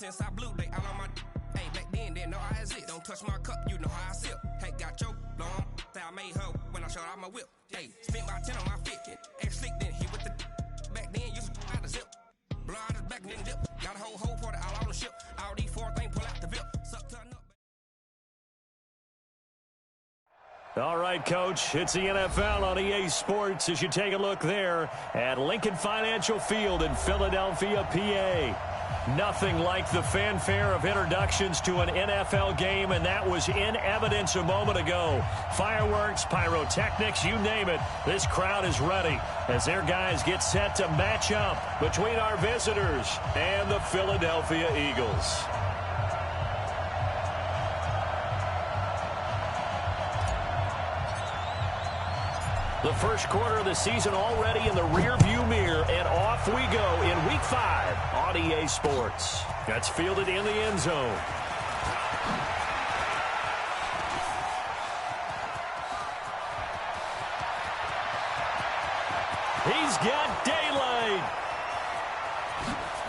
since I blew, they all on my. Hey, back then, they know I exist. Don't touch my cup, you know how I sip. Hey, got your long. Say I made her when I showed out my whip. Hey, spent about 10 on my fit. Ex slick, then hit with the. Back then, you out the zip. Blow out his back, then dip. Got a whole party all on the ship. All these 4 things pull out the VIP. Suck to a nut. All right, Coach, it's the NFL on EA Sports as you take a look there at Lincoln Financial Field in Philadelphia, PA. Nothing like the fanfare of introductions to an NFL game, and that was in evidence a moment ago. Fireworks, pyrotechnics, you name it. This crowd is ready as their guys get set to match up between our visitors and the Philadelphia Eagles. The first quarter of the season already in the rearview mirror, and off we go in Week 5 on EA Sports. That's fielded in the end zone. He's got daylight.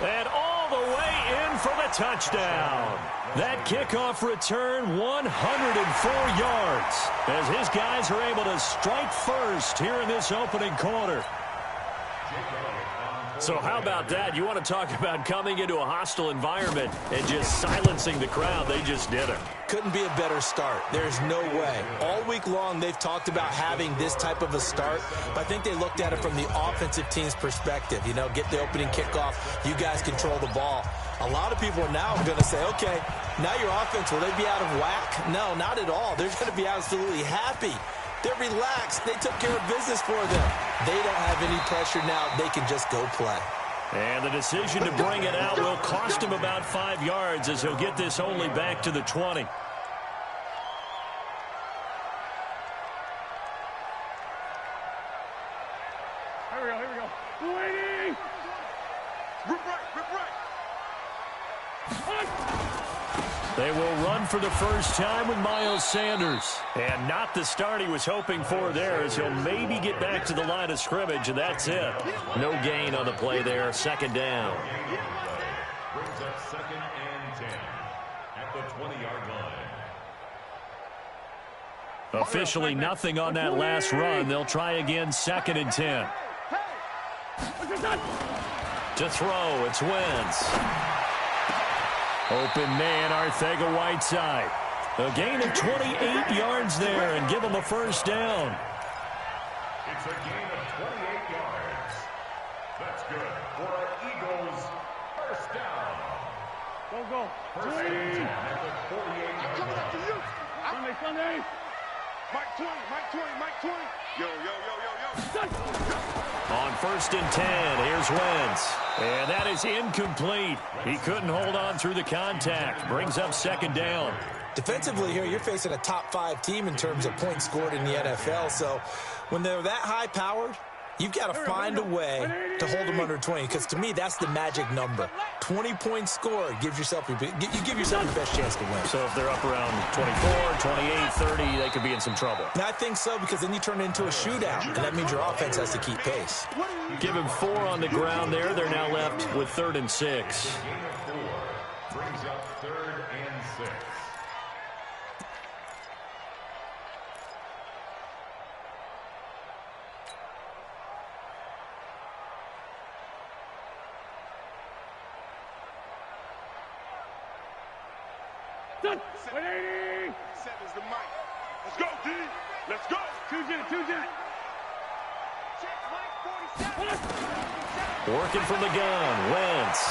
And all the way in for the touchdown. That kickoff return, 104 yards, as his guys are able to strike first here in this opening quarter. So how about that? You want to talk about coming into a hostile environment and just silencing the crowd. They just did it. Couldn't be a better start. There's no way. All week long, they've talked about having this type of a start, but I think they looked at it from the offensive team's perspective. You know, get the opening kickoff. You guys control the ball. A lot of people are now going to say, okay, now your offense, will they be out of whack? No, not at all. They're going to be absolutely happy. They're relaxed. They took care of business for them. They don't have any pressure now. They can just go play. And the decision to bring it out will cost him about 5 yards as he'll get this only back to the 20. Here we go. Waiting! Rip right. They will run for the first time with Miles Sanders. And not the start he was hoping for there, as he'll maybe get back to the line of scrimmage, and that's it. No gain on the play there, second down. Brings up 2nd and 10 at the 20-yard line. Officially nothing on that last run. They'll try again, 2nd and 10. To throw, it's Wentz. Open man, Arcega-Whiteside. A gain of 28 yards there and give him a first down. It's a gain of 28 yards. That's good for our Eagles' first down. Go. First and 10 at the 48-yard Coming up to you. Sunday. Mike 20. Yo. On 1st and 10, here's Wentz. And that is incomplete. He couldn't hold on through the contact. Brings up 2nd down. Defensively here, you're facing a top 5 team in terms of points scored in the NFL. So when they're that high-powered, you've got to find a way to hold them under 20, because to me, that's the magic number. 20 points scored gives yourself you give yourself your best chance to win. So if they're up around 24, 28, 30, they could be in some trouble. And I think so, because then you turn it into a shootout, and that means your offense has to keep pace. Give him 4 on the ground there. They're now left with 3rd and 6. Brings up 3rd and 6. Waiting! 7's the mic. Let's go, D. Let's go. 2 Jet. Check Mike 47. Working from the gun, Wentz.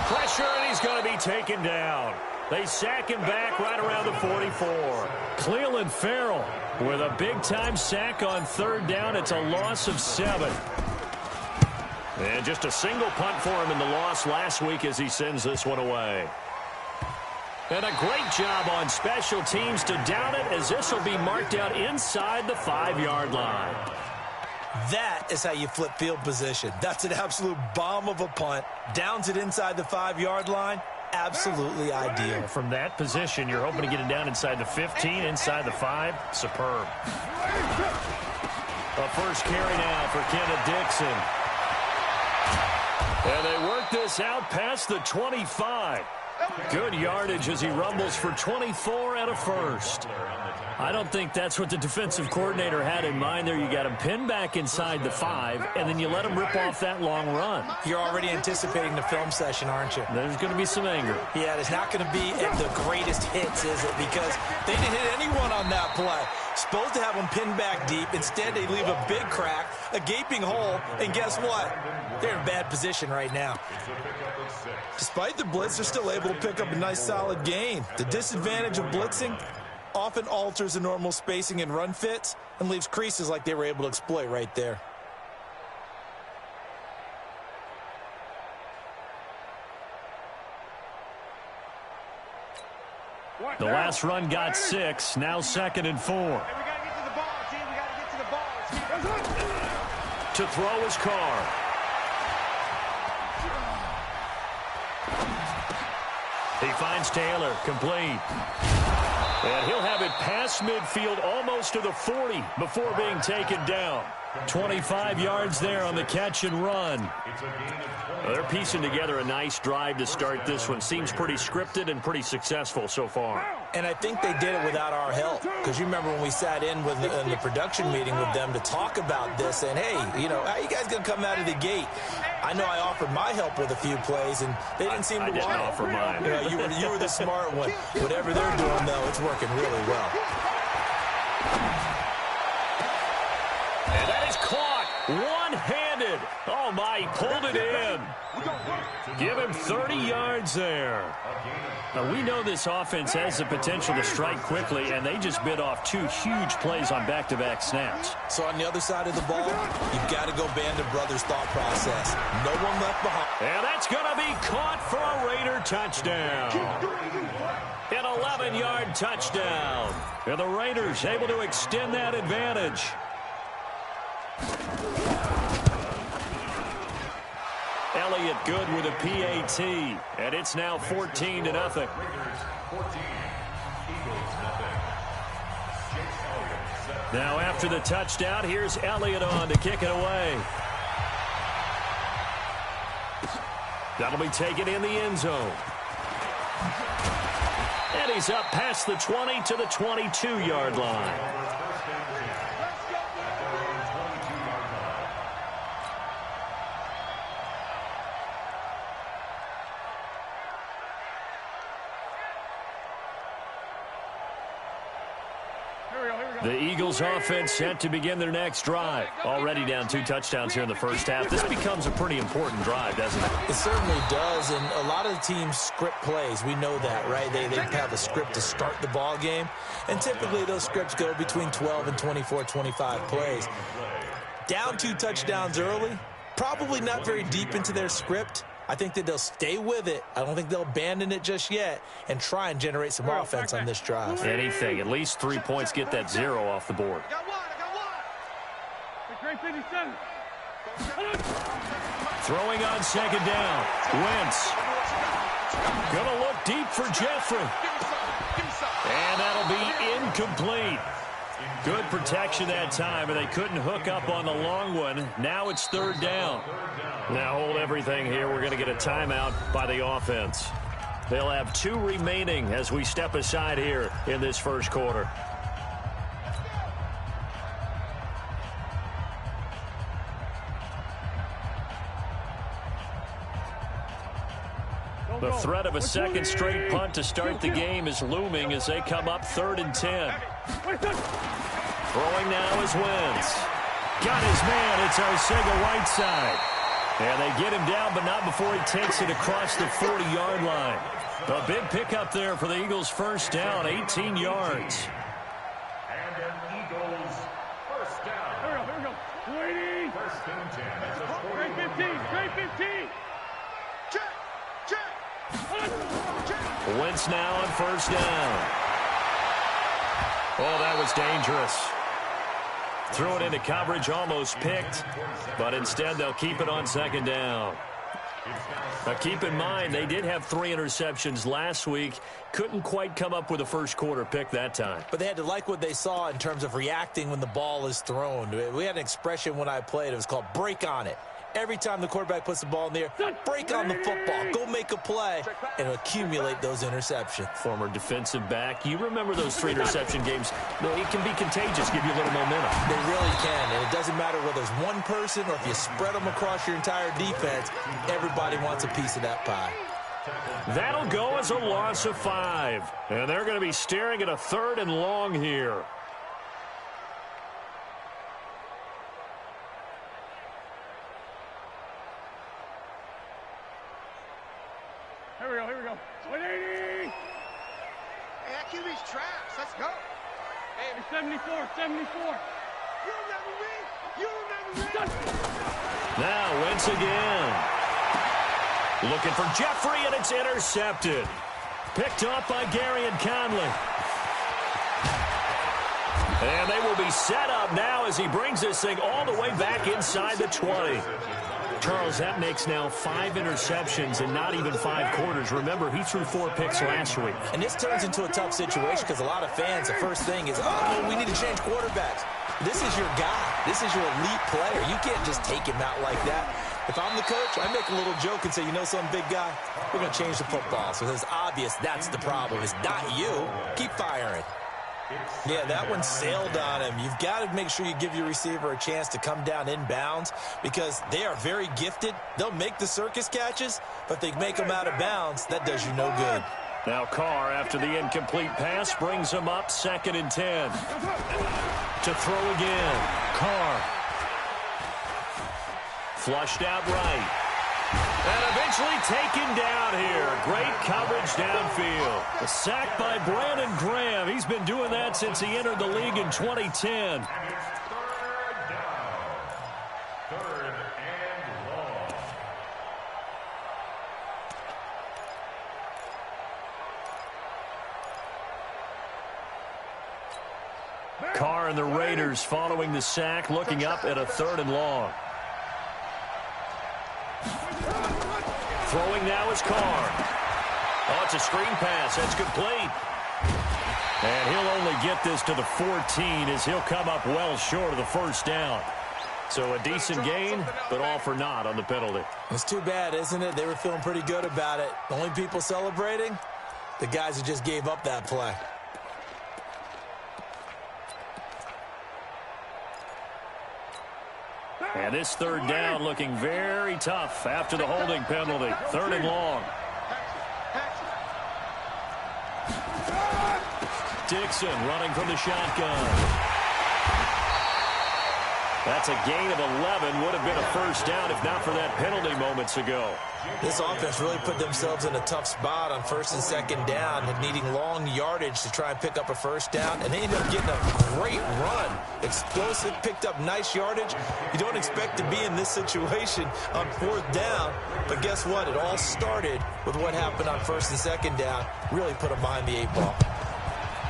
Pressure, and he's going to be taken down. They sack him back right around the 44. Cleveland Farrell with a big-time sack on 3rd down. It's a loss of 7. And just a single punt for him in the loss last week as he sends this one away. And a great job on special teams to down it, as this will be marked out inside the 5-yard line. That is how you flip field position. That's an absolute bomb of a punt. Downs it inside the 5-yard line. Absolutely ideal. From that position, you're hoping to get it down inside the 15, inside the 5. Superb. A first carry now for Kenneth Dixon. And they work work this out past the 25. Good yardage as he rumbles for 24 and a first. I don't think that's what the defensive coordinator had in mind there. You got him pinned back inside the 5, and then you let him rip off that long run. You're already anticipating the film session, aren't you? There's going to be some anger. Yeah, it's not going to be at the greatest hits, is it? Because they didn't hit anyone on that play. Supposed to have them pinned back deep. Instead, they leave a big crack, a gaping hole, and guess what? They're in bad position right now. Despite the blitz, they're still able to pick up a nice, solid gain. The disadvantage of blitzing often alters the normal spacing and run fits and leaves creases like they were able to exploit right there. The last run got 6, now 2nd and 4. Hey, we got to get to the ball, G. We got to get to the ball. To throw his car. He finds Taylor, complete. And he'll have it past midfield almost to the 40 before being taken down. 25 yards there on the catch and run. They're piecing together a nice drive to start this one. Seems pretty scripted and pretty successful so far. And I think they did it without our help. Because you remember when we sat in the production meeting with them to talk about this, and hey, you know, how you guys going to come out of the gate? I know I offered my help with a few plays, and they didn't seem to want it. I didn't offer mine. You know, you were the smart one. Whatever they're doing, though, it's working really well. And that is caught one-handed. Oh, my, he pulled it in. Give him 30 yards there. Now, we know this offense has the potential to strike quickly, and they just bit off 2 huge plays on back-to-back snaps. So on the other side of the ball, you've got to go Band of Brothers thought process. No one left behind. And that's going to be caught for a Raider touchdown. An 11-yard touchdown. And the Raiders able to extend that advantage. Elliott good with a PAT, and it's now 14-0. Now after the touchdown, here's Elliott on to kick it away. That'll be taken in the end zone. And he's up past the 20 to the 22-yard line. The Eagles offense set to begin their next drive. Already down 2 touchdowns here in the first half. This becomes a pretty important drive, doesn't it? It certainly does, and a lot of the teams script plays. We know that, right? They have a script to start the ball game, and typically those scripts go between 12 and 24, 25 plays. Down 2 touchdowns early, probably not very deep into their script. I think that they'll stay with it. I don't think they'll abandon it just yet and try and generate some offense on this drive. Anything. At least 3 points, get that 0 off the board. I got one. 57. Throwing on 2nd down. Wentz. Gonna look deep for Jeffrey. And that'll be incomplete. Good protection that time, and they couldn't hook up on the long one. Now it's 3rd down. Now hold everything here. We're going to get a timeout by the offense. They'll have 2 remaining as we step aside here in this first quarter. The threat of a second straight punt to start the game is looming as they come up 3rd and 10. Throwing now is Wentz. Got his man. It's Arcega-Whiteside. And they get him down, but not before he takes it across the 40-yard line. A big pickup there for the Eagles' first down, 18 yards. And an Eagles first down. Here we go. 20. 1st and 10. It's a 40. Straight 15. Straight 15. Check. Wentz now on 1st down. Oh, that was dangerous. Threw it into coverage, almost picked, but instead they'll keep it on 2nd down. Now keep in mind, they did have 3 interceptions last week. Couldn't quite come up with a first quarter pick that time. But they had to like what they saw in terms of reacting when the ball is thrown. We had an expression when I played. It was called break on it. Every time the quarterback puts the ball in the air, break on the football, go make a play, and accumulate those interceptions. Former defensive back. You remember those 3 interception games. It can be contagious, give you a little momentum. They really can, and it doesn't matter whether it's one person or if you spread them across your entire defense, everybody wants a piece of that pie. That'll go as a loss of 5. And they're going to be staring at a 3rd and long here. Here we go. 180! Hey, that QB's trash. Let's go. Hey, 74. You remember me? Now, Wentz again. Looking for Jeffrey, and it's intercepted. Picked off by Gary and Conley. And they will be set up now as he brings this thing all the way back inside the 20. Charles, that makes now 5 interceptions in not even 5 quarters. Remember, he threw 4 picks last week. And this turns into a tough situation because a lot of fans, the first thing is, oh, we need to change quarterbacks. This is your guy. This is your elite player. You can't just take him out like that. If I'm the coach, I make a little joke and say, you know something, big guy? We're going to change the football. So it's obvious that's the problem. It's not you. Keep firing. Yeah, that one sailed on him. You've got to make sure you give your receiver a chance to come down inbounds because they are very gifted. They'll make the circus catches, but they make them out of bounds. That does you no good. Now Carr, after the incomplete pass, brings him up 2nd and 10. To throw again. Carr. Flushed out right. And eventually taken down here. Great coverage downfield. A sack by Brandon Graham. He's been doing that since he entered the league in 2010. And it's 3rd down. 3rd and long. Carr and the Raiders following the sack, looking up at a 3rd and long. Throwing now is Carr. Oh, it's a screen pass. That's complete. And he'll only get this to the 14 as he'll come up well short of the 1st down. So a decent gain, but all for naught on the penalty. It's too bad, isn't it? They were feeling pretty good about it. The only people celebrating, the guys who just gave up that play. And this 3rd down looking very tough after the holding penalty. 3rd and long. Dixon running from the shotgun. That's a gain of 11. Would have been a 1st down if not for that penalty moments ago. This offense really put themselves in a tough spot on 1st and 2nd down and needing long yardage to try and pick up a 1st down. And they ended up getting a great run. Explosive, picked up nice yardage. You don't expect to be in this situation on 4th down. But guess what? It all started with what happened on 1st and 2nd down. Really put them behind the 8 ball.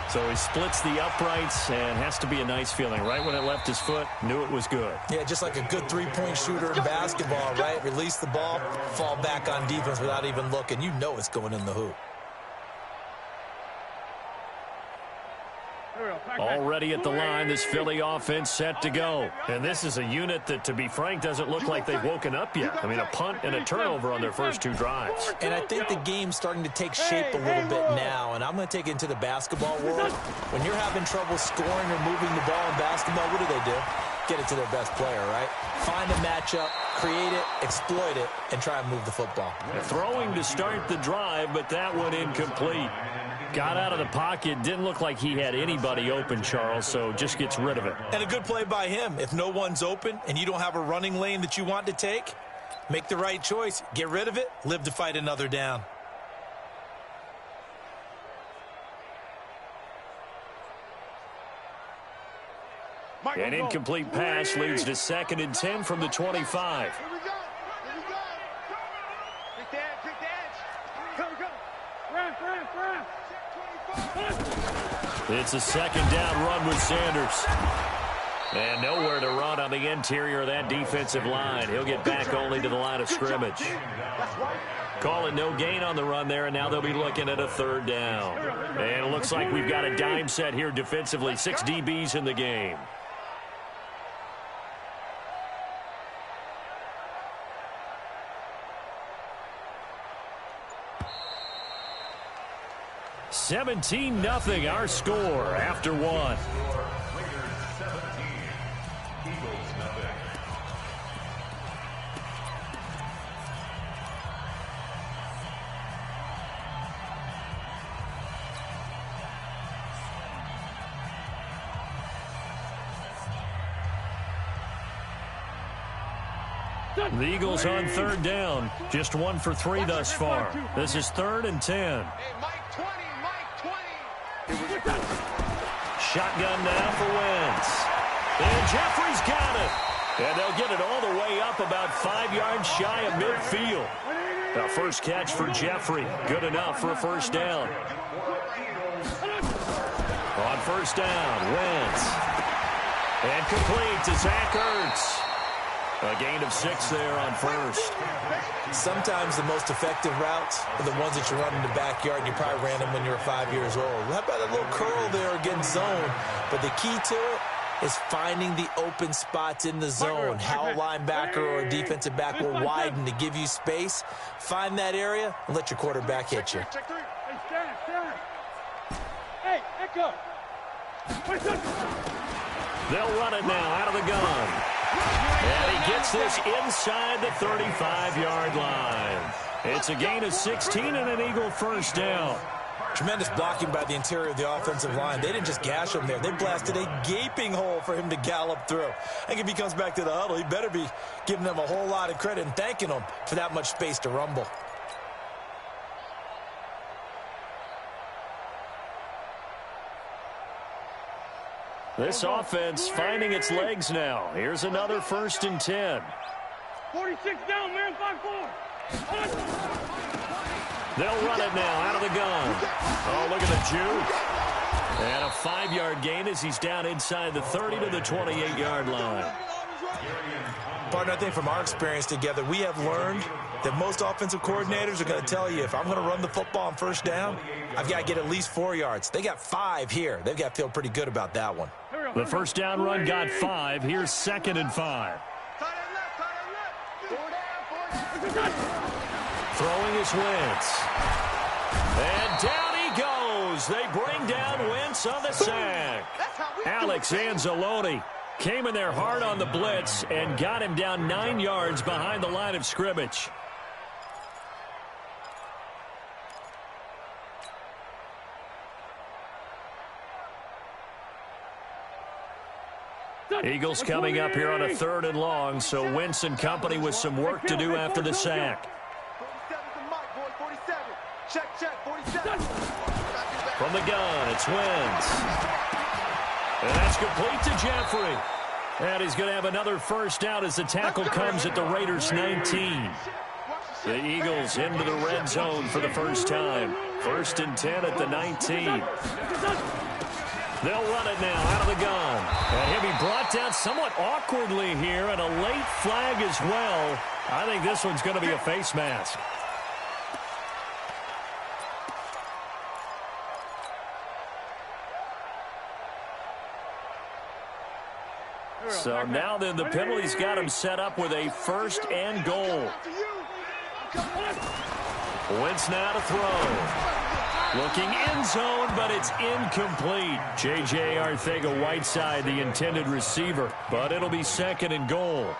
So he splits the uprights and has to be a nice feeling. Right when it left his foot, knew it was good. Yeah, just like a good 3-point shooter in basketball, right? Release the ball, fall back on defense without even looking. You know it's going in the hoop. Already at the line, this Philly offense set to go. And this is a unit that, to be frank, doesn't look like they've woken up yet. I mean, a punt and a turnover on their first 2 drives. And I think the game's starting to take shape a little bit now. And I'm going to take it into the basketball world. When you're having trouble scoring or moving the ball in basketball, what do? Get it to their best player, right? Find a matchup, create it, exploit it, and try and move the football. Throwing to start the drive, but that one incomplete. Got out of the pocket. Didn't look like he had anybody open, Charles, so just gets rid of it. And a good play by him. If no one's open and you don't have a running lane that you want to take, make the right choice. Get rid of it. Live to fight another down. An incomplete pass leads to 2nd and 10 from the 25. Here we go. Quick dance. Go. Run. It's a 2nd down run with Sanders. And nowhere to run on the interior of that defensive line. He'll get back only to the line of scrimmage. Call it no gain on the run there, and now they'll be looking at a 3rd down. And it looks like we've got a dime set here defensively. 6 DBs in the game. 17-0 our score after one. Raiders 17, Eagles nothing. The Eagles on third down. Just 1 for 3 thus far. This is 3rd and 10. Hey, Mike 20, Mike 20. Shotgun now for Wentz. And Jeffrey's got it. And they'll get it all the way up about 5 yards shy of midfield. The first catch for Jeffrey. Good enough for a first down. On first down, Wentz. And complete to Zach Ertz. A gain of 6 there on first. Sometimes the most effective routes are the ones that you run in the backyard, and you probably ran them when you were 5 years old. How about a little curl there against zone? But the key to it is finding the open spots in the zone. How a linebacker or a defensive back will widen to give you space. Find that area and let your quarterback hit you. Check 3. Hey, stand. Hey, Echo. They'll run it now out of the gun. And he gets this inside the 35-yard line. It's a gain of 16 and an Eagle first down. Tremendous blocking by the interior of the offensive line. They didn't just gash him there. They blasted a gaping hole for him to gallop through. I think if he comes back to the huddle, he better be giving them a whole lot of credit and thanking them for that much space to rumble. This offense finding its legs now. Here's another 1st and 10. 46 down, man, 5-4. They'll run it now out of the gun. Oh, look at the juke. And a 5-yard gain as he's down inside the 30 to the 28-yard line. Partner, I think from our experience together, we have learned that most offensive coordinators are going to tell you, if I'm going to run the football on first down, I've got to get at least 4 yards. They got 5 here. They've got to feel pretty good about that one. The first down run got 5. Here's 2nd and 5. Throwing is Wentz. And down he goes. They bring down Wentz on the sack. Alex Anzalone came in there hard on the blitz and got him down 9 yards behind the line of scrimmage. Eagles coming up here on a 3rd and long, so Wentz and company with some work to do after the sack. 47. From the gun, it's Wentz. And that's complete to Jeffrey. And he's going to have another first down as the tackle comes at the Raiders' 19. The Eagles into the red zone for the first time. 1st and 10 at the 19. They'll run it now out of the gun. And he'll be brought down somewhat awkwardly here, and a late flag as well. I think this one's going to be a face mask. So now then the penalty's got him set up with a 1st and goal. Wentz now to throw. Looking end zone, but it's incomplete. J.J. Arcega-Whiteside, the intended receiver, but it'll be 2nd and goal.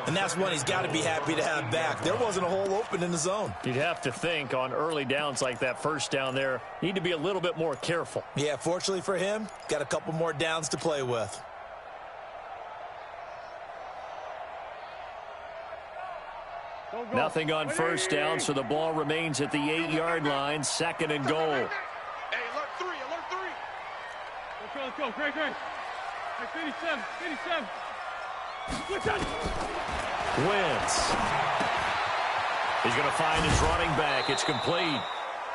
And that's one he's got to be happy to have back. There wasn't a hole open in the zone. You'd have to think on early downs like that first down there, need to be a little bit more careful. Yeah, fortunately for him, got a couple more downs to play with. Nothing on first down, so the ball remains at the 8-yard line. 2nd and goal. Hey, alert 3. Let's go. Great. Hey, 57. Wentz. He's going to find his running back. It's complete.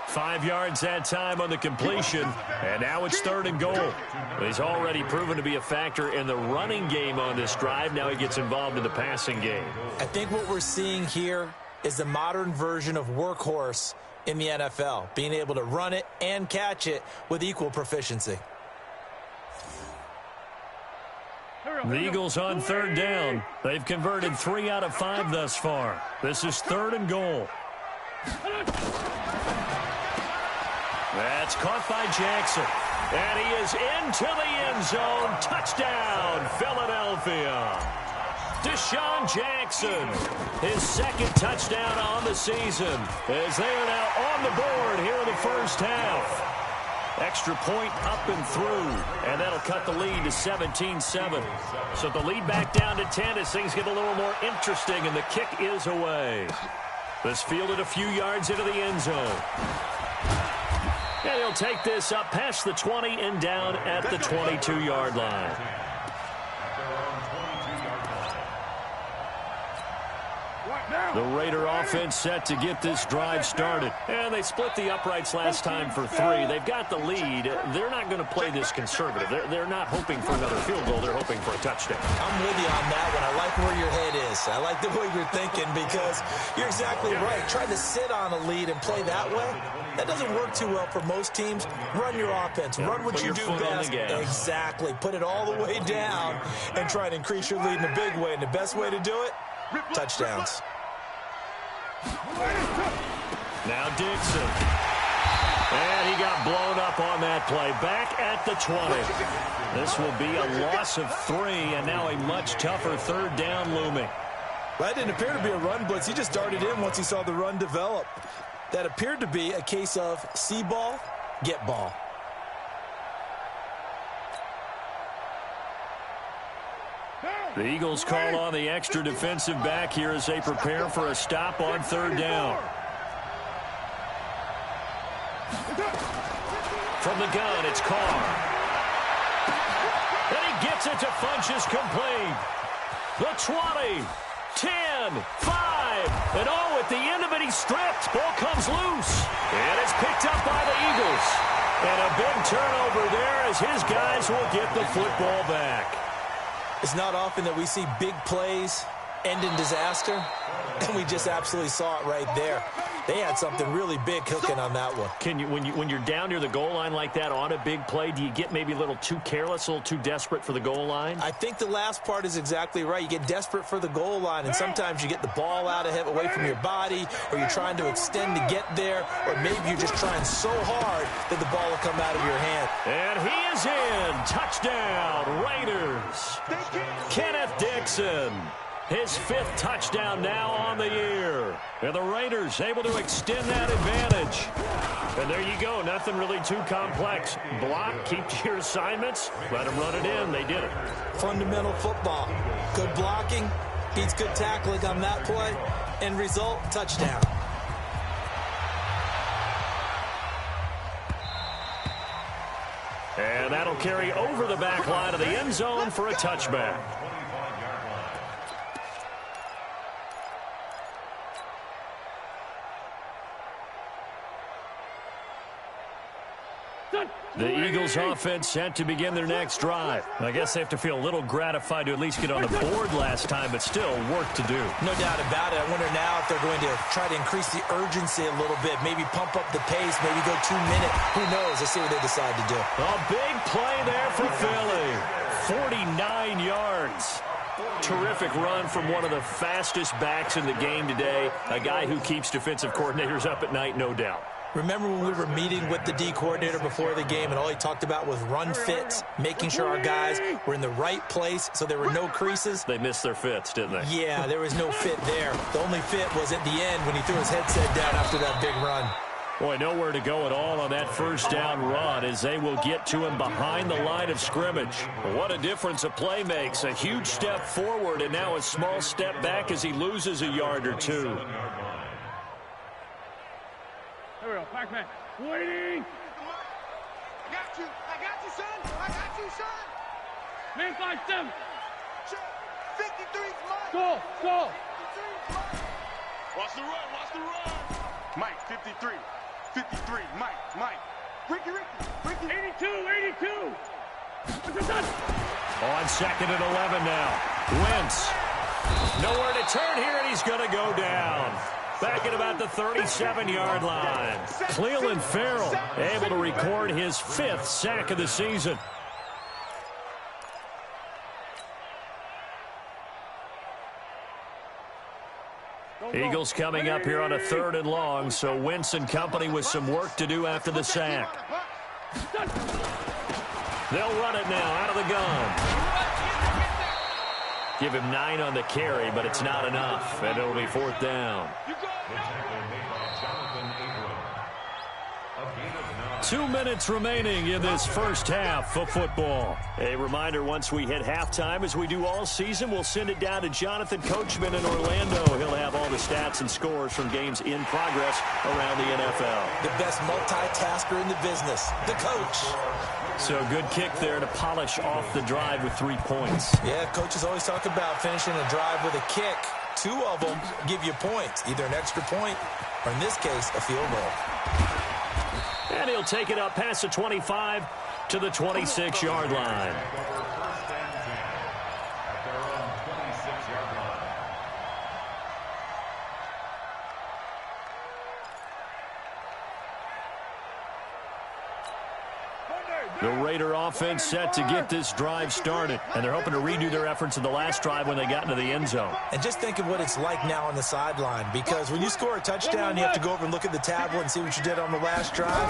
5 yards that time on the completion, and now it's 3rd and goal. He's already proven to be a factor in the running game on this drive. Now he gets involved in the passing game. I think what we're seeing here is the modern version of workhorse in the NFL, being able to run it and catch it with equal proficiency. The Eagles on 3rd down. They've converted 3 out of 5 thus far. This is 3rd and goal. That's caught by Jackson. And he is into the end zone. Touchdown, Philadelphia. Deshaun Jackson, his second touchdown on the season, as they are now on the board here in the first half. Extra point up and through, and that'll cut the lead to 17-7. So the lead back down to 10 as things get a little more interesting, and the kick is away. This fielded a few yards into the end zone. And he'll take this up past the 20 and down at the 22-yard line. The Raider offense set to get this drive started. And they split the uprights last time for 3. They've got the lead. They're not going to play this conservative. They're not hoping for another field goal. They're hoping for a touchdown. I'm with you on that one. I like where your head is. I like the way you're thinking because you're exactly right. Trying to sit on a lead and play that way, that doesn't work too well for most teams. Run your offense. Run what you do best. Exactly. Put it all the way down and try to increase your lead in a big way. And the best way to do it, touchdowns. Now Dixon. And he got blown up on that play. Back at the 20. This will be a loss of 3, and now a much tougher third down looming. That didn't appear to be a run blitz. He just darted in once he saw the run develop. That appeared to be a case of see ball, get ball. The Eagles call on the extra defensive back here as they prepare for a stop on third down. From the gun, it's Carr. And he gets it to Funchess complete. The 20, 10, 5, and oh, at the end of it, he's stripped. Ball comes loose. And it's picked up by the Eagles. And a big turnover there as his guys will get the football back. It's not often that we see big plays end in disaster, and we just absolutely saw it right there. They had something really big cooking on that one. Can you, when you're down near the goal line like that on a big play, do you get maybe a little too careless, a little too desperate for the goal line? I think the last part is exactly right. You get desperate for the goal line, and sometimes you get the ball out of it, away from your body, or you're trying to extend to get there, or maybe you're just trying so hard that the ball will come out of your hand. And he is in. Touchdown, Raiders. Kenneth Dixon. His 5th touchdown now on the year. And the Raiders able to extend that advantage. And there you go. Nothing really too complex. Block, keep to your assignments, let them run it in. They did it. Fundamental football. Good blocking, beats good tackling on that play. End result, touchdown. And that'll carry over the back line of the end zone for a touchback. The Eagles offense set to begin their next drive. I guess they have to feel a little gratified to at least get on the board last time, but still work to do. No doubt about it. I wonder now if they're going to try to increase the urgency a little bit, maybe pump up the pace, maybe go 2 minutes. Who knows? Let's see what they decide to do. A big play there for Philly. 49 yards. Terrific run from one of the fastest backs in the game today, a guy who keeps defensive coordinators up at night, no doubt. Remember when we were meeting with the D coordinator before the game and all he talked about was run fits, making sure our guys were in the right place so there were no creases? They missed their fits, didn't they? Yeah, there was no fit there. The only fit was at the end when he threw his headset down after that big run. Boy, nowhere to go at all on that first down run as they will get to him behind the line of scrimmage. What a difference a play makes. A huge step forward and now a small step back as he loses a yard or two. There we go, back man. Waiting! I got you, son! I got you, son! Man 5-7! 53's mine! Go! 53's mine! Watch the run! Mike, 53. 53, Mike. Ricky! 82! What's it done? On 2nd and 11 now. Wentz. Nowhere to turn here, and he's going to go down. Back at about the 37-yard line. Cleveland Farrell able to record his 5th sack of the season. Go. Eagles coming up here on a 3rd and long, so Wentz and company with some work to do after the sack. They'll run it now out of the gun. Give him 9 on the carry, but it's not enough, and it'll be 4th down. 2 minutes remaining in this first half of football. A reminder, once we hit halftime, as we do all season, we'll send it down to Jonathan Coachman in Orlando. He'll have all the stats and scores from games in progress around the NFL. The best multitasker in the business, the coach. So good kick there to polish off the drive with 3 points. Yeah, coaches always talk about finishing a drive with a kick. 2 of them give you points, either an extra point or, in this case, a field goal. And he'll take it up past the 25 to the 26-yard line. The Raider offense set to get this drive started, and they're hoping to redo their efforts in the last drive when they got into the end zone. And just think of what it's like now on the sideline, because when you score a touchdown, you have to go over and look at the tablet and see what you did on the last drive.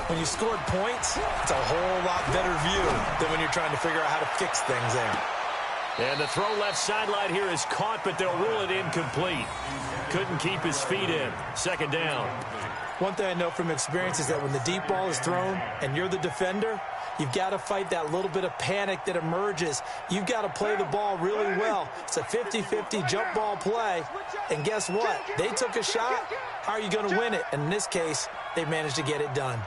When you scored points, it's a whole lot better view than when you're trying to figure out how to fix things there. And the throw left sideline here is caught, but they'll rule it incomplete. Couldn't keep his feet in. 2nd down. One thing I know from experience is that when the deep ball is thrown and you're the defender, you've got to fight that little bit of panic that emerges. You've got to play the ball really well. It's a 50-50 jump ball play. And guess what? They took a shot. How are you going to win it? And in this case, they managed to get it done.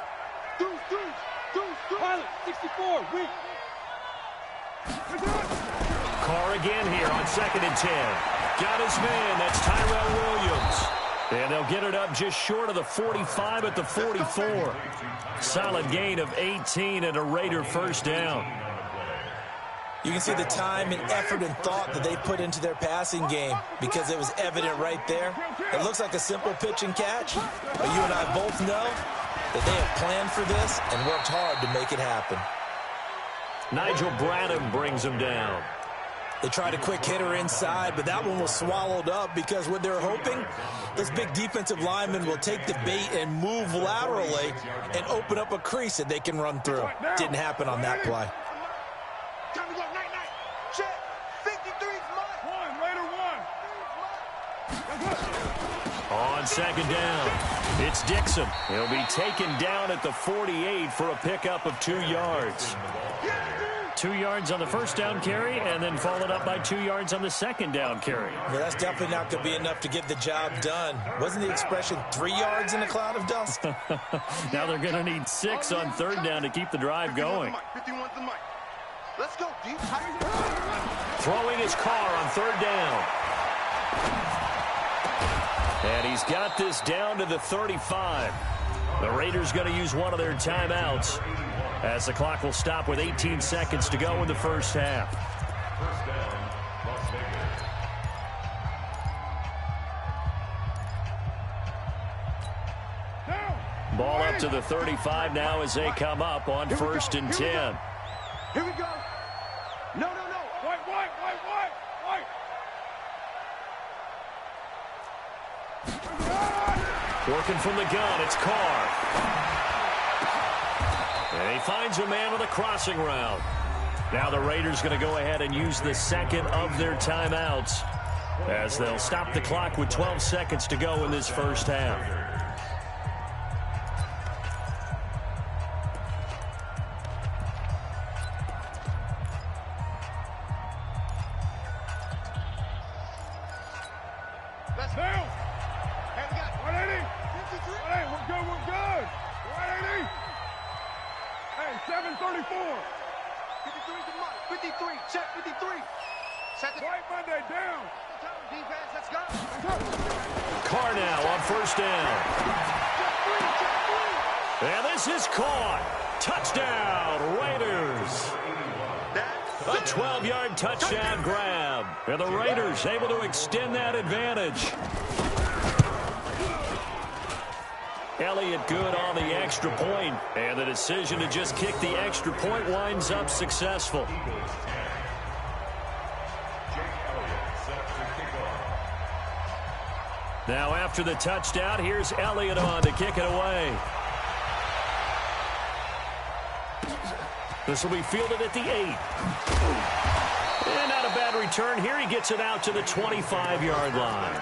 Carr again here on 2nd and 10. Got his man. That's Tyrell Williams. And they'll get it up just short of the 45 at the 44. Solid gain of 18 and a Raider 1st down. You can see the time and effort and thought that they put into their passing game because it was evident right there. It looks like a simple pitch and catch, but you and I both know that they have planned for this and worked hard to make it happen. Nigel Bradham brings him down. They tried a quick hitter inside, but that one was swallowed up because what they're hoping, this big defensive lineman will take the bait and move laterally and open up a crease that they can run through. Didn't happen on that play. Time to go, night. Check. 53's mine. Raider 1. On 2nd down, it's Dixon. He'll be taken down at the 48 for a pickup of 2 yards. 2 yards on the 1st down carry, and then followed up by 2 yards on the 2nd down carry. Yeah, that's definitely not going to be enough to get the job done. Wasn't the expression 3 yards in a cloud of dust? Now they're going to need 6 on 3rd down to keep the drive going. 51's the mic. Let's go, deep. Throwing his Carr on 3rd down. And he's got this down to the 35. The Raiders going to use one of their timeouts, as the clock will stop with 18 seconds to go in the first half. 1st down, Las Vegas. Ball up to the 35 now as they come up on 1st and 10. Here we go. No. White. Working from the gun, it's Carr. And he finds a man with a crossing route. Now the Raiders going to go ahead and use the 2nd of their timeouts, as they'll stop the clock with 12 seconds to go in this first half. Let's go. Hey, we got 180. 53. Hey, we're good. 180. Hey, 734. 53's the mic. 53. Check 53. Set the White Monday down. defense. Let's go. Carr now on 1st down. And this is caught. Touchdown, Raiders. A 12-yard touchdown grab. And the Raiders able to extend that advantage. Elliott good on the extra point, and the decision to just kick the extra point winds up successful. Now after the touchdown, here's Elliott on to kick it away. This will be fielded at the 8. And not a bad return here. He gets it out to the 25-yard line.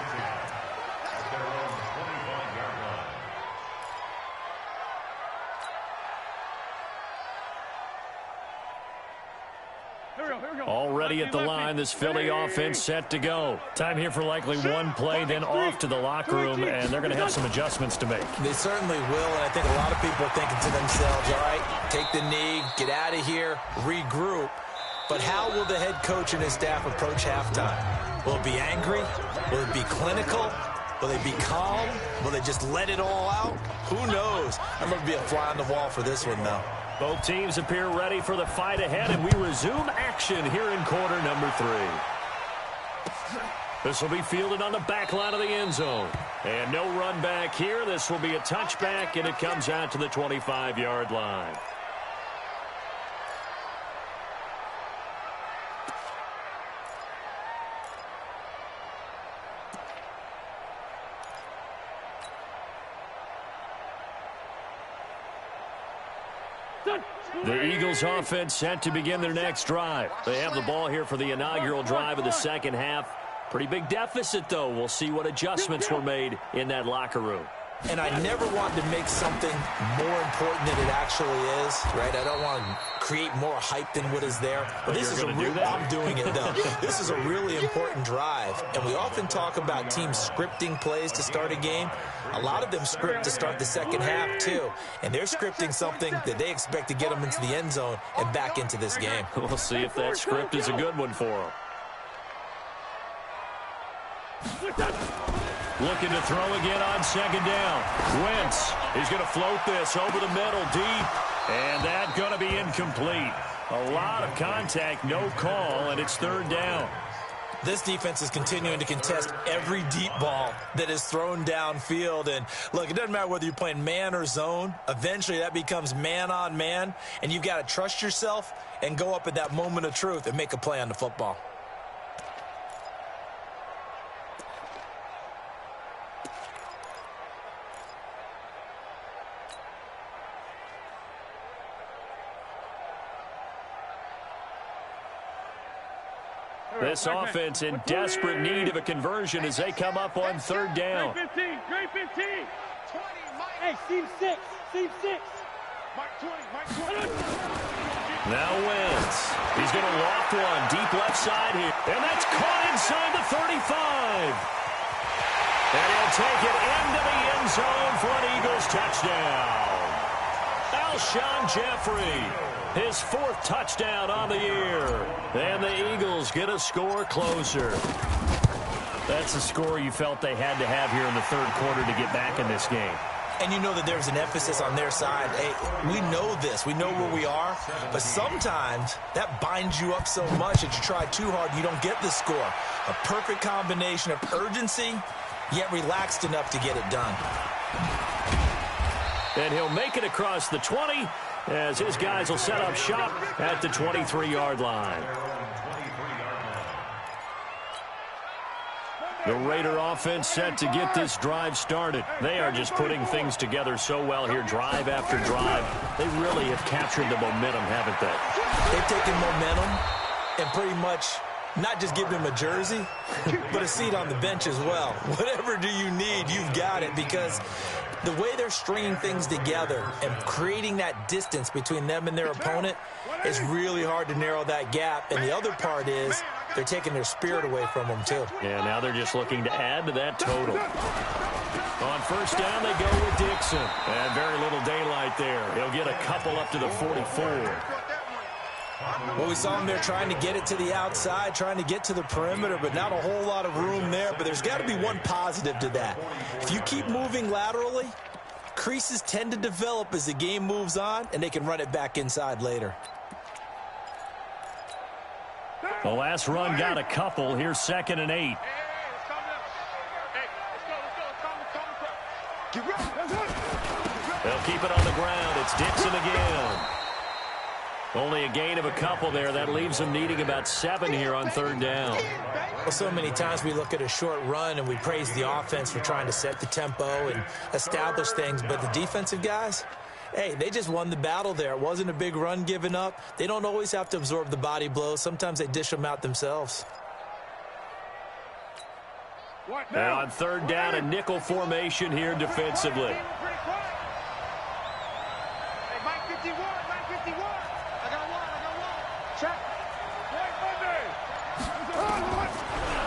Already at the line, this Philly offense set to go. Time here for likely one play, then off to the locker room, and they're going to have some adjustments to make. They certainly will, and I think a lot of people are thinking to themselves, all right, take the knee, get out of here, regroup. But how will the head coach and his staff approach halftime? Will it be angry? Will it be clinical? Will they be calm? Will they just let it all out? Who knows? I'm going to be a fly on the wall for this one, though. Both teams appear ready for the fight ahead, and we resume action here in quarter number 3. This will be fielded on the back line of the end zone. And no run back here. This will be a touchback, and it comes out to the 25-yard line. The Eagles offense set to begin their next drive. They have the ball here for the inaugural drive of the second half. Pretty big deficit, though. We'll see what adjustments were made in that locker room. And I never want to make something more important than it actually is, right? I don't want to create more hype than what is there. But this is I'm doing it, though. This is a really important drive. And we often talk about teams scripting plays to start a game. A lot of them script to start the second half, too. And they're scripting something that they expect to get them into the end zone and back into this game. We'll see if that script is a good one for them. Looking to throw again on second down. Wentz, he's going to float this over the middle deep. And that's going to be incomplete. A lot of contact, no call, and it's third down. This defense is continuing to contest every deep ball that is thrown downfield. And, look, it doesn't matter whether you're playing man or zone. Eventually, that becomes man on man. And you've got to trust yourself and go up at that moment of truth and make a play on the football. This offense in desperate need of a conversion as they come up on third down. Great 15. Great 15. Hey, seam 6. Seam 6. Mike 20. Mike 20. Now Wentz. He's going to loft one deep left side here. And that's caught inside the 35. And he'll take it into the end zone for an Eagles touchdown. Alshon Jeffrey. His 4th touchdown on the year. And the Eagles get a score closer. That's a score you felt they had to have here in the third quarter to get back in this game. And you know that there's an emphasis on their side. Hey, we know this. We know where we are. But sometimes that binds you up so much that you try too hard and you don't get the score. A perfect combination of urgency, yet relaxed enough to get it done. And he'll make it across the 20 as his guys will set up shop at the 23-yard line. The Raider offense set to get this drive started. They are just putting things together so well here, drive after drive. They really have captured the momentum, haven't they? They've taken momentum and pretty much not just give him a jersey, but a seat on the bench as well. Whatever do you need, you've got it, because the way they're stringing things together and creating that distance between them and their opponent is really hard to narrow that gap. And the other part is they're taking their spirit away from them, too. Yeah, now they're just looking to add to that total. On first down, they go with Dixon. And very little daylight there. He'll get a couple up to the 44. Well, we saw him there trying to get it to the outside, trying to get to the perimeter, but not a whole lot of room there. But there's got to be one positive to that. If you keep moving laterally, creases tend to develop as the game moves on, and they can run it back inside later. The last run got a couple. Here's 2nd and 8. They'll keep it on the ground. It's Dixon again. Only a gain of a couple there. That leaves them needing about 7 here on third down. Well, so many times we look at a short run and we praise the offense for trying to set the tempo and establish things, but the defensive guys, hey, they just won the battle there. It wasn't a big run given up. They don't always have to absorb the body blows. Sometimes they dish them out themselves. And on third down, a nickel formation here defensively. Hey, Mike 51, Mike 51. I got one. Check.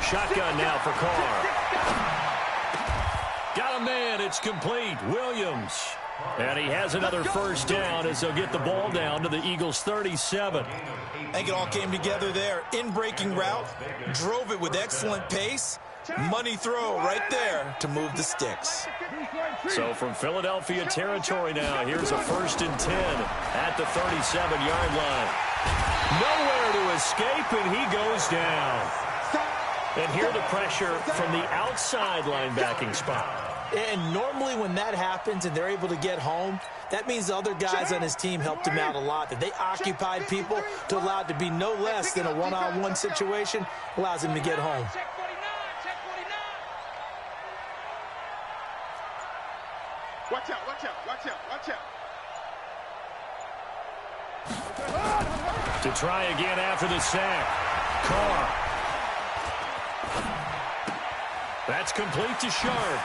Shotgun now for Carr. Got a man. It's complete. Williams. And he has another first down as they'll get the ball down to the Eagles' 37. I think it all came together there. In-breaking route, drove it with excellent pace. Money throw right there to move the sticks. So from Philadelphia territory now, here's a 1st and 10 at the 37-yard line. Nowhere to escape, and he goes down. And here the pressure from the outside linebacking spot. And normally when that happens and they're able to get home, that means the other guys on his team helped him out a lot. That they occupied people to allow it to be no less than a one-on-one situation, allows him to get home. Watch out, watch out, watch out, watch out. To try again after the sack. Carr. That's complete to Sharp.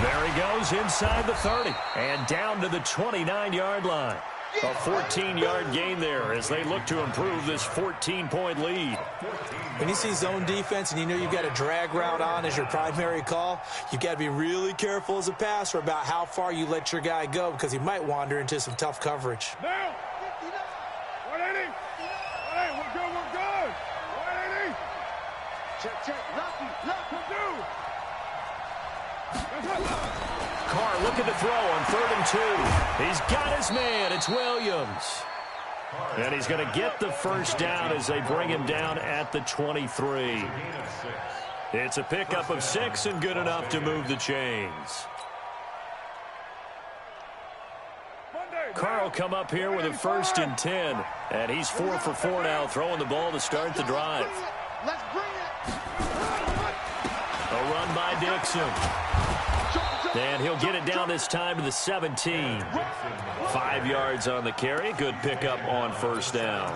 There he goes inside the 30 and down to the 29-yard line. A 14-yard gain there as they look to improve this 14-point lead. When you see zone defense and you know you've got a drag route on as your primary call, you've got to be really careful as a passer about how far you let your guy go because he might wander into some tough coverage. Now! 180! 180, we're good, we're good! 180! Check, lucky, do! Carr looking to throw on 3rd and 2. He's got his man. It's Williams. And he's going to get the first down as they bring him down at the 23. It's a pickup of 6 and good enough to move the chains. Carr will come up here with a 1st and 10. And he's 4 for 4 now, throwing the ball to start the drive. let's bring it. A run by Dixon. And he'll get it down this time to the 17. 5 yards on the carry. Good pickup on first down.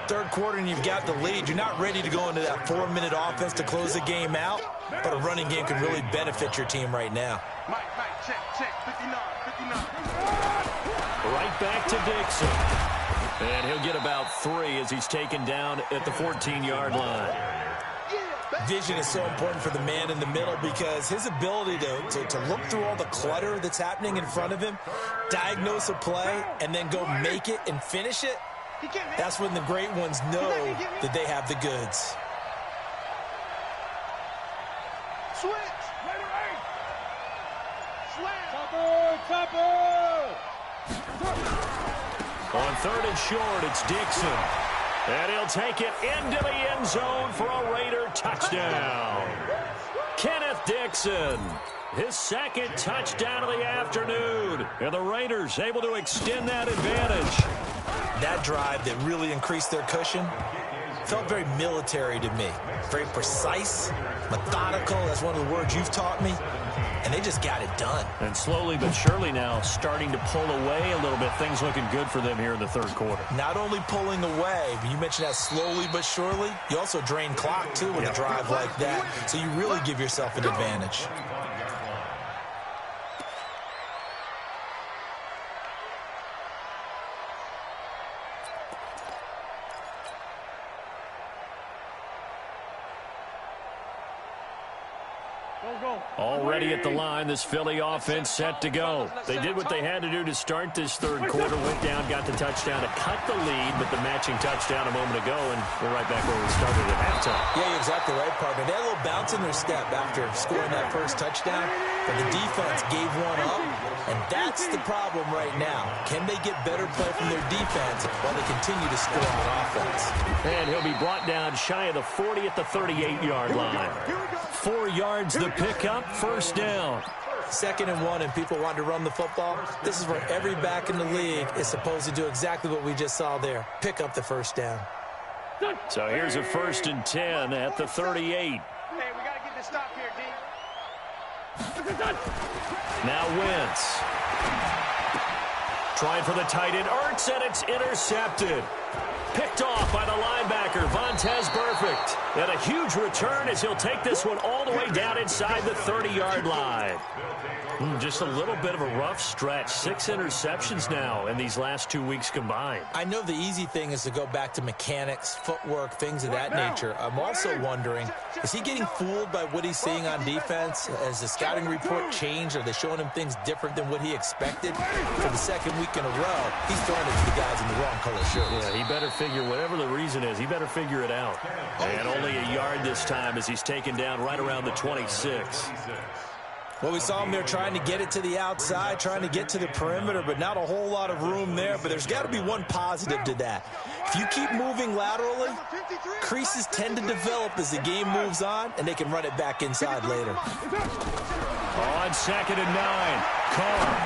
Third quarter and you've got the lead. You're not ready to go into that 4-minute offense to close the game out, but a running game can really benefit your team right now. Mike, check, 59. Right back to Dixon. And he'll get about 3 as he's taken down at the 14-yard line. Vision is so important for the man in the middle because his ability to look through all the clutter that's happening in front of him, diagnose a play, and then go make it and finish it, that's when the great ones know that they have the goods. Switch. On 3rd and short, it's Dixon. And he'll take it into the end zone for a Raider touchdown. Kenneth Dixon, his 2nd touchdown of the afternoon. And the Raiders able to extend that advantage. That drive that really increased their cushion felt very military to me. Very precise, methodical. That's one of the words you've taught me. And they just got it done. And slowly but surely now starting to pull away a little bit. Things looking good for them here in the 3rd quarter. Not only pulling away, but you mentioned that slowly but surely. You also drain clock, too, with a drive like that. So you really give yourself an advantage. Already at the line, this Philly offense set to go. They did what they had to do to start this 3rd quarter, went down, got the touchdown to cut the lead, but the matching touchdown a moment ago, and we're right back where we started at halftime. Yeah, you're exactly right, partner. They had a little bounce in their step after scoring that first touchdown, but the defense gave one up, and that's the problem right now. Can they get better play from their defense while they continue to score on offense? And he'll be brought down shy of the 40 at the 38-yard line. 4 yards the pickup, first down. 2nd and 1 and people want to run the football, this is where every back in the league is supposed to do exactly what we just saw there. Pick up the first down. So here's a 1st and 10 at the 38. Hey, we got to get this stop here, D. Now Wentz. Trying for the tight end, Ertz, and it's intercepted. Picked off by the linebacker, Vontaze Burfict. And a huge return as he'll take this one all the way down inside the 30-yard line. Just a little bit of a rough stretch. 6 interceptions now in these last 2 weeks combined. I know the easy thing is to go back to mechanics, footwork, things of that nature. I'm also wondering, is he getting fooled by what he's seeing on defense? Has the scouting report changed? Are they showing him things different than what he expected? For the 2nd week in a row, he's throwing it to the guys in the wrong color shirts. Yeah, he better figure, whatever the reason is, he better figure it out. And only a yard this time as he's taken down right around the 26. Well, we saw him there trying to get it to the outside, trying to get to the perimeter, but not a whole lot of room there. But there's got to be one positive to that. If you keep moving laterally, creases tend to develop as the game moves on, and they can run it back inside later. On 2nd and 9, Carr.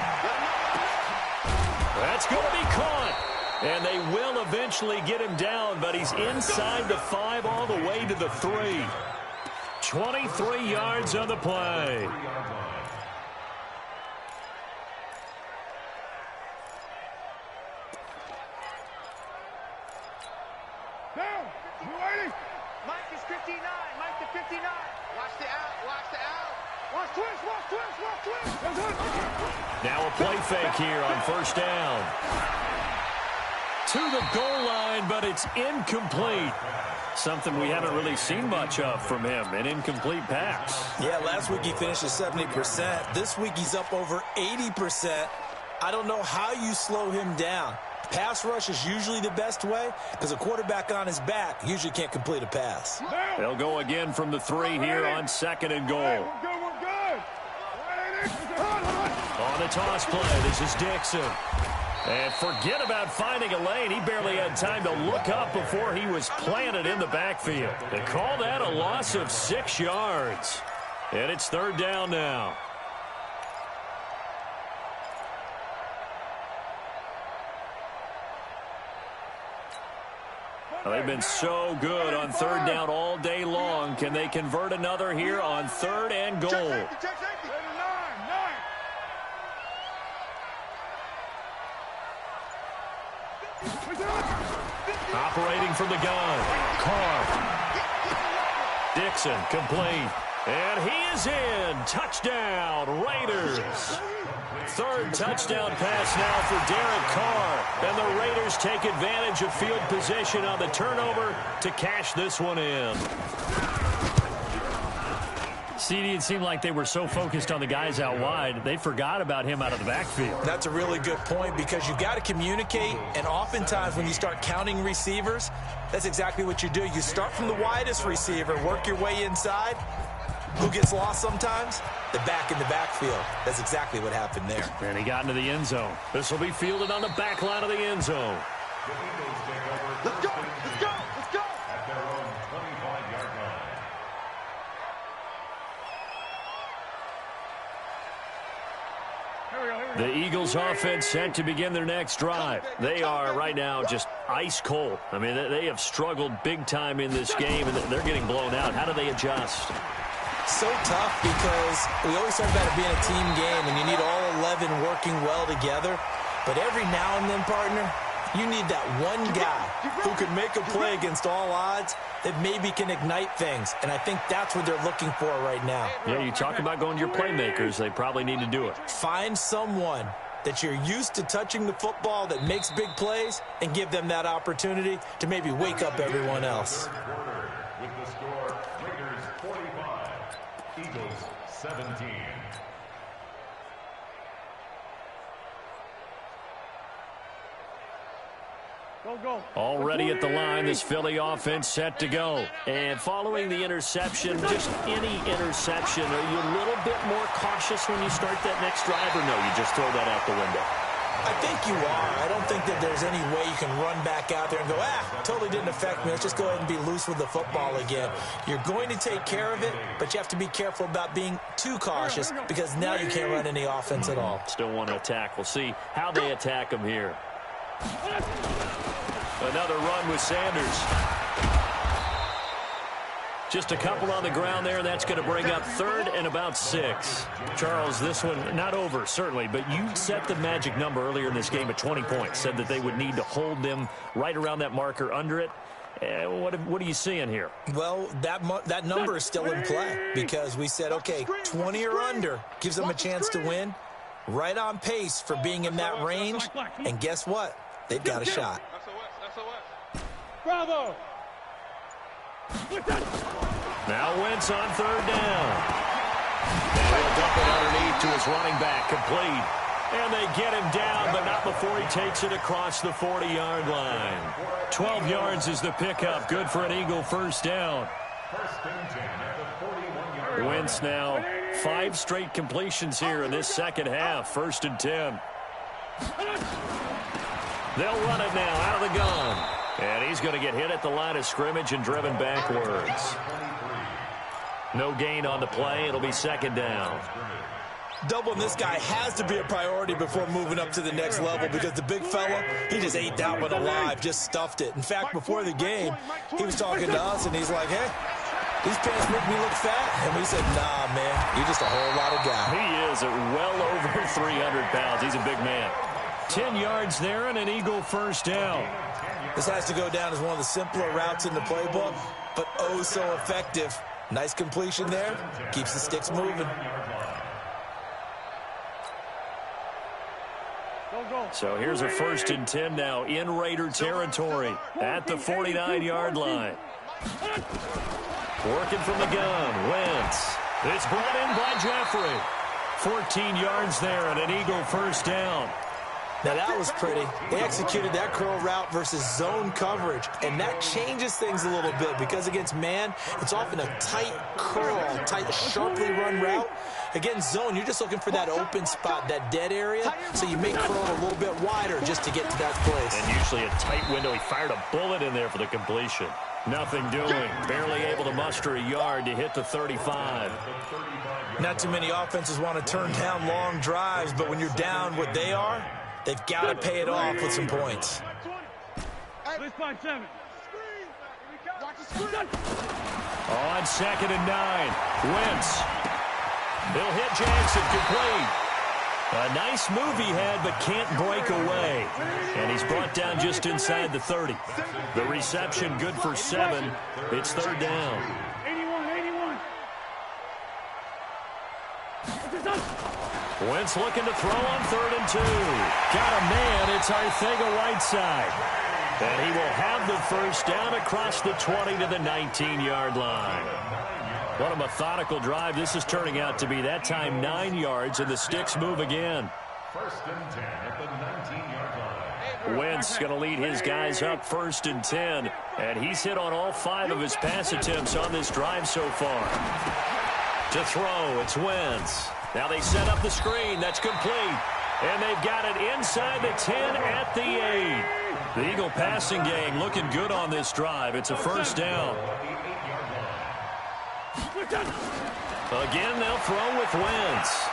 That's going to be caught. And they will eventually get him down, but he's inside the 5 all the way to the 3. 23 yards on the play. Down. You ready? Mike is 59. Mike to 59. Watch the out. Watch the out. Watch twist. Watch twist. Watch twist. That's it. Now a play fake here on 1st down. To the goal line, but it's incomplete. Something we haven't really seen much of from him, an incomplete pass. Yeah, last week he finished at 70%. This week he's up over 80%. I don't know how you slow him down. Pass rush is usually the best way because a quarterback on his back usually can't complete a pass. They'll go again from the 3 here on 2nd and goal. We're good. We're good. On the toss play, this is Dixon. And forget about finding a lane. He barely had time to look up before he was planted in the backfield. They call that a loss of 6 yards. And it's 3rd down now. Well, they've been so good on 3rd down all day long. Can they convert another here on 3rd and goal? Check safety. Operating from the gun, Carr. Dixon complete. And he is in. Touchdown, Raiders. 3rd touchdown pass now for Derek Carr. And the Raiders take advantage of field position on the turnover to cash this one in. CD, it seemed like they were so focused on the guys out wide, they forgot about him out of the backfield. That's a really good point because you've got to communicate, and oftentimes when you start counting receivers, that's exactly what you do. You start from the widest receiver, work your way inside. Who gets lost sometimes? The back in the backfield. That's exactly what happened there. And he got into the end zone. This will be fielded on the back line of the end zone. Let's go. Let's go. Let's go. At their own 25-yard line. The Eagles offense set to begin their next drive. They are right now just ice cold. I mean, they have struggled big time in this game, and they're getting blown out. How do they adjust? So tough because we always talk about it being a team game, and you need all 11 working well together. But every now and then, partner, you need that one guy who can make a play against all odds that maybe can ignite things. And I think that's what they're looking for right now. Yeah, you talk about going to your playmakers. They probably need to do it. Find someone that you're used to touching the football that makes big plays and give them that opportunity to maybe wake up everyone else. With the score, Raiders 45, Eagles 17. Go. Already at the line, this Philly offense set to go. And following the interception, just any interception, are you a little bit more cautious when you start that next drive, or no, you just throw that out the window? I think you are. I don't think that there's any way you can run back out there and go, totally didn't affect me. Let's just go ahead and be loose with the football again. You're going to take care of it, but you have to be careful about being too cautious because now you can't run any offense at all. Still want to attack. We'll see how they attack him here. Another run with Sanders. Just a couple on the ground there. That's going to bring up 3rd and about 6. Charles, this one not over, certainly, but you set the magic number earlier in this game at 20 points. Said that they would need to hold them right around that marker under it. What are you seeing here? Well, that number is still in play because we said, okay, 20 or under gives them a chance to win. Right on pace for being in that range. And guess what? They've got a shot. Bravo! Now Wentz on 3rd down. And he'll dump it underneath to his running back, complete. And they get him down, but not before he takes it across the 40-yard line. 12 yards is the pickup. Good for an Eagle first down. Wentz now 5 straight completions here in this second half. 1st and 10. They'll run it now out of the gun. And he's going to get hit at the line of scrimmage and driven backwards. No gain on the play. It'll be 2nd down. Doubling this guy has to be a priority before moving up to the next level because the big fella, he just ate that one alive, just stuffed it. In fact, before the game, he was talking to us, and he's like, hey, these pants make me look fat. And we said, nah, man, you're just a whole lot of guy. He is at well over 300 pounds. He's a big man. 10 yards there and an Eagle first down. This has to go down as one of the simpler routes in the playbook, but oh so effective. Nice completion there. Keeps the sticks moving. So here's a 1st and 10 now in Raider territory at the 49-yard line. Working from the gun, Wentz. It's brought in by Jeffrey. 14 yards there and an Eagle first down. Now that was pretty. They executed that curl route versus zone coverage, and that changes things a little bit because against man, it's often a tight curl, tight, sharply run route. Against zone, you're just looking for that open spot, that dead area, so you make curl a little bit wider just to get to that place. And usually a tight window. He fired a bullet in there for the completion. Nothing doing. Barely able to muster a yard to hit the 35. Not too many offenses want to turn down long drives, but when you're down what they are, they've got to pay it off with some points. On 2nd and 9, Wentz. He'll hit Jackson, complete. A nice move he had, but can't break away. And he's brought down just inside the 30. The reception good for 7. It's 3rd down. 81. Wentz looking to throw on 3rd and 2. Got a man. It's Arcega-Whiteside. And he will have the first down across the 20 to the 19-yard line. What a methodical drive this is turning out to be. That time 9 yards, and the sticks move again. 1st and 10 at the 19-yard line. Wentz going to lead his guys up 1st and 10. And he's hit on all 5 of his pass attempts on this drive so far. To throw, it's Wentz. Now they set up the screen. That's complete. And they've got it inside the 10 at the 8. The Eagle passing game looking good on this drive. It's a first down. Again, they'll throw with Wentz.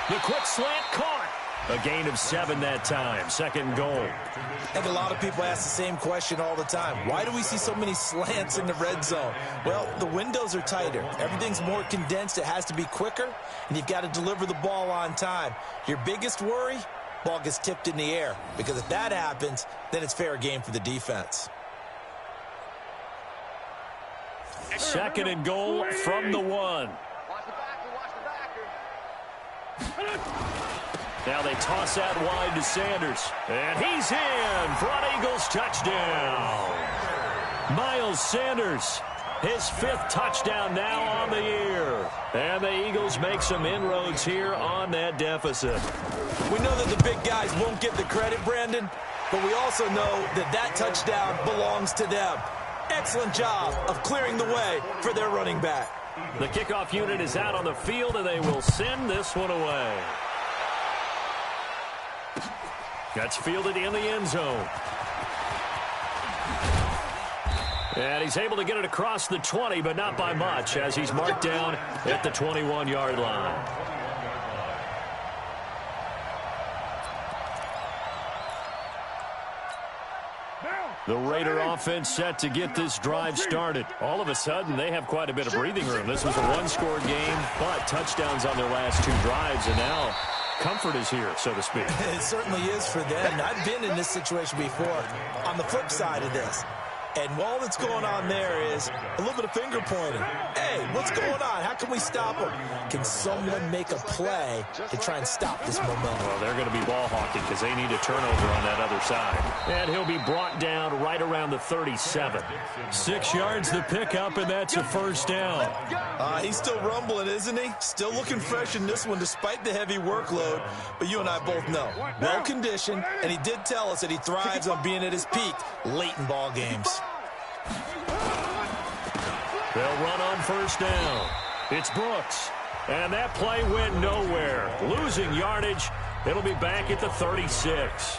The quick slant caught. A gain of 7 that time. 2nd and goal. I think a lot of people ask the same question all the time. Why do we see so many slants in the red zone? Well, the windows are tighter. Everything's more condensed. It has to be quicker, and you've got to deliver the ball on time. Your biggest worry, ball gets tipped in the air, because if that happens, then it's fair game for the defense. 2nd and goal from the 1. Watch the backer. Now they toss out wide to Sanders. And he's in for an Eagles touchdown. Miles Sanders, his 5th touchdown now on the year. And the Eagles make some inroads here on that deficit. We know that the big guys won't get the credit, Brandon, but we also know that that touchdown belongs to them. Excellent job of clearing the way for their running back. The kickoff unit is out on the field, and they will send this one away. That's fielded in the end zone. And he's able to get it across the 20, but not by much, as he's marked down at the 21-yard line. The Raider offense set to get this drive started. All of a sudden, they have quite a bit of breathing room. This was a one-score game, but touchdowns on their last 2 drives, and now comfort is here, so to speak. It certainly is for them. I've been in this situation before on the flip side of this. And all that's going on there is a little bit of finger pointing. Hey, what's going on? How can we stop them? Can someone make a play to try and stop this momentum? Well, they're going to be ball hawking because they need a turnover on that other side. And he'll be brought down right around the 37. 6 yards the pickup, and that's a first down. He's still rumbling, isn't he? Still looking fresh in this one despite the heavy workload. But you and I both know, well-conditioned, and he did tell us that he thrives on being at his peak late in ball games. They'll run on first down. It's Brooks. And that play went nowhere. Losing yardage. It'll be back at the 36.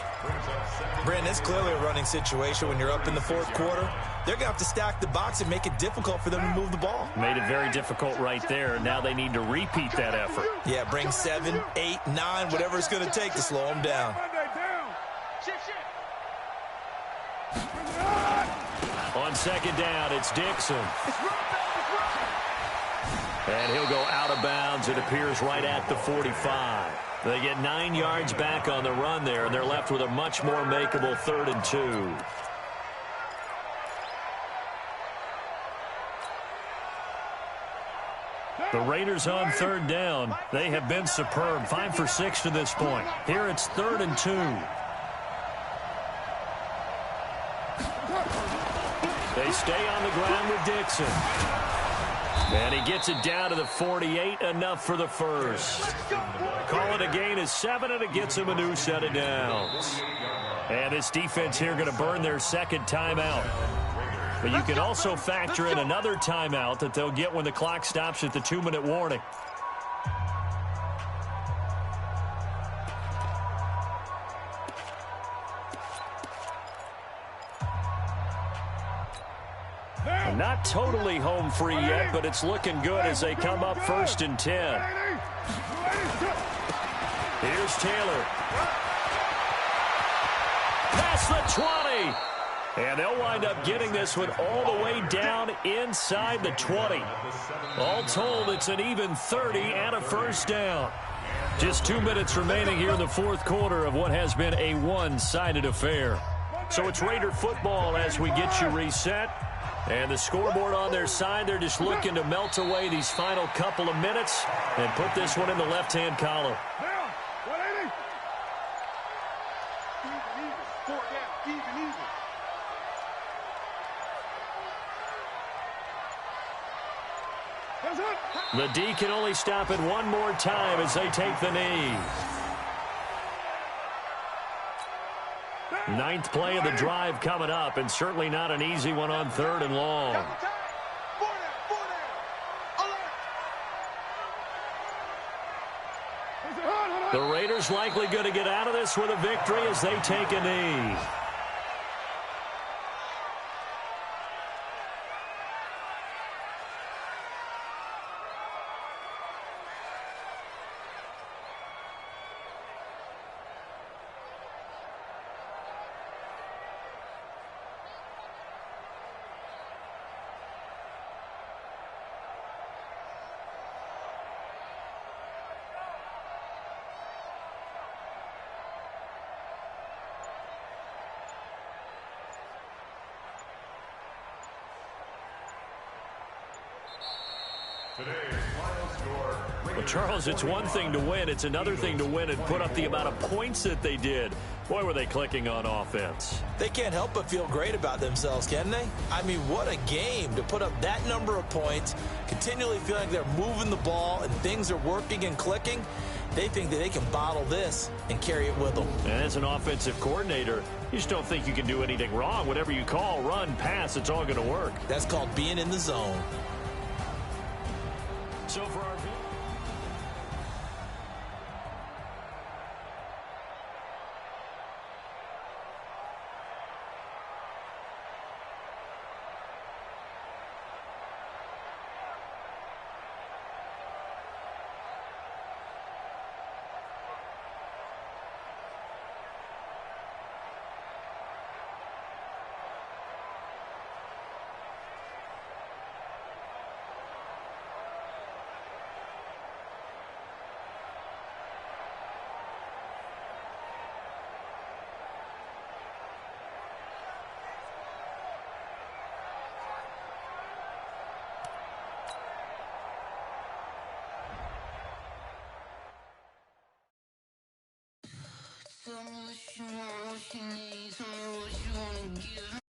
Brandon, it's clearly a running situation when you're up in the 4th quarter. They're going to have to stack the box and make it difficult for them to move the ball. Made it very difficult right there. Now they need to repeat that effort. Yeah, bring 7, 8, 9, whatever it's going to take to slow them down. On second down, it's Dixon. And he'll go out of bounds. It appears right at the 45. They get 9 yards back on the run there, and they're left with a much more makeable 3rd and 2. The Raiders on 3rd down. They have been superb. 5 for 6 to this point. Here it's 3rd and 2. They stay on the ground with Dixon. And he gets it down to the 48, enough for the first. Call it a gain of 7, and it gets him a new set of downs. And this defense here going to burn their 2nd timeout. But you can also factor in another timeout that they'll get when the clock stops at the 2-minute warning. Not totally home free yet, but it's looking good as they come up 1st and 10. Here's Taylor. Past the 20. And they'll wind up getting this one all the way down inside the 20. All told, it's an even 30 and a first down. Just 2 minutes remaining here in the 4th quarter of what has been a one-sided affair. So it's Raider football as we get you reset. And the scoreboard on their side, they're just looking to melt away these final couple of minutes and put this one in the left-hand column. The D can only stop it one more time as they take the knee. 9th play of the drive coming up, and certainly not an easy one on 3rd and long. The Raiders likely going to get out of this with a victory as they take a knee. Well, Charles, it's one thing to win. It's another thing to win and put up the amount of points that they did. Boy, were they clicking on offense. They can't help but feel great about themselves, can they? I mean, what a game to put up that number of points, continually feeling like they're moving the ball and things are working and clicking. They think that they can bottle this and carry it with them. And as an offensive coordinator, you just don't think you can do anything wrong. Whatever you call, run, pass, it's all going to work. That's called being in the zone. So for our Tell me what you want, what you need, tell me what you wanna give.